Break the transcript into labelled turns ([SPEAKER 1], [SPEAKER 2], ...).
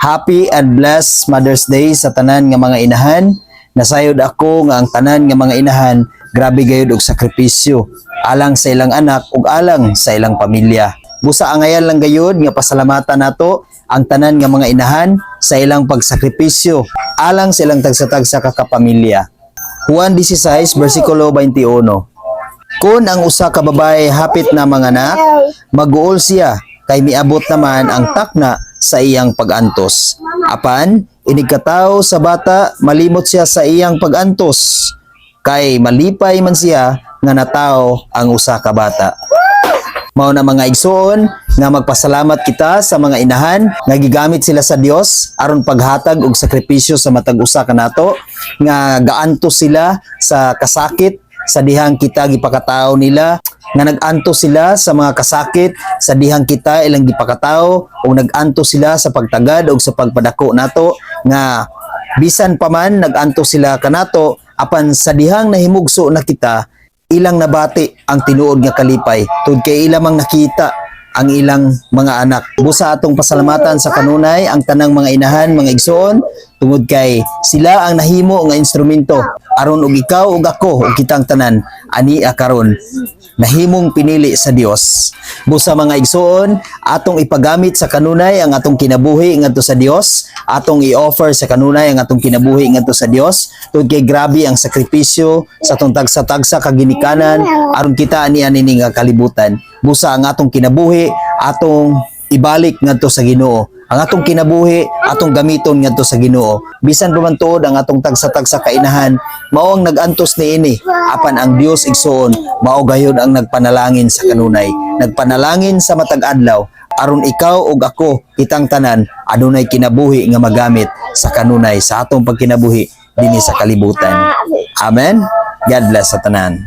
[SPEAKER 1] Happy and blessed Mother's Day sa tanan nga mga inahan. Nasayod ako nga ang tanan nga mga inahan grabe gayud og sakripisyo alang sa ilang anak ug alang sa ilang pamilya. Busa angayan lang gayud nga pasalamatan nato ang tanan nga mga inahan sa ilang pagsakripisyo alang sa ilang tagsa-tagsa ka kapamilya. Juan 16 versikulo 21. Kung ang usa ka babae hapit na manganak, mag-uol siya kay miabot naman ang takna sa iyang pag-antos. Apan, inigkataw sa bata, malimot siya sa iyang pag-antos. Kay malipay man siya nga nataw ang usa ka bata. Mao na mga igsoon nga magpasalamat kita sa mga inahan nga gigamit sila sa Dios aron paghatag og sakripisyo sa matag usa kanato nga gaantos sila sa kasakit sa dihang kita gipakatao nila, nga nag-anto sila sa mga kasakit sa dihang kita ilang gipakatao, o nag-anto sila sa pagtagad o sa pagpadako nato, nga bisan pa man nag-anto sila kanato apan sa dihang nahimugso na kita ilang nabati ang tinuod nga kalipay tud kay ilang nakita ang ilang mga anak. Busa atong pasalamatan sa kanunay ang tanang mga inahan, mga igsoon, tungod kay sila ang nahimo nga instrumento aron og ikaw ug ako ug kitang tanan ani karon nahimong pinili sa Dios. Busa mga igsoon, atong ipagamit sa kanunay ang atong kinabuhi ngadto sa Dios, atong i-offer sa kanunay ang atong kinabuhi ngadto sa Dios, tungod kay grabe ang sakripisyo sa atong tagsa-tagsa kaginikanan aron kita ani nga kalibutan. Busa ang atong kinabuhi atong ibalik ngadto sa Ginoo. Ang atong kinabuhi atong gamiton ngadto sa Ginoo. Bisan pa man tuod ang atong tagsa-tagsa kainahan, mao ang nag-antos niini. Apan ang Dios igsoon, mao gayud ang nagpanalangin sa kanunay. Nagpanalangin sa matag adlaw aron ikaw ug ako kitang tanan adunay kinabuhi nga magamit sa kanunay sa atong pagkinabuhi dinhi sa kalibutan. Amen. God bless sa tanan.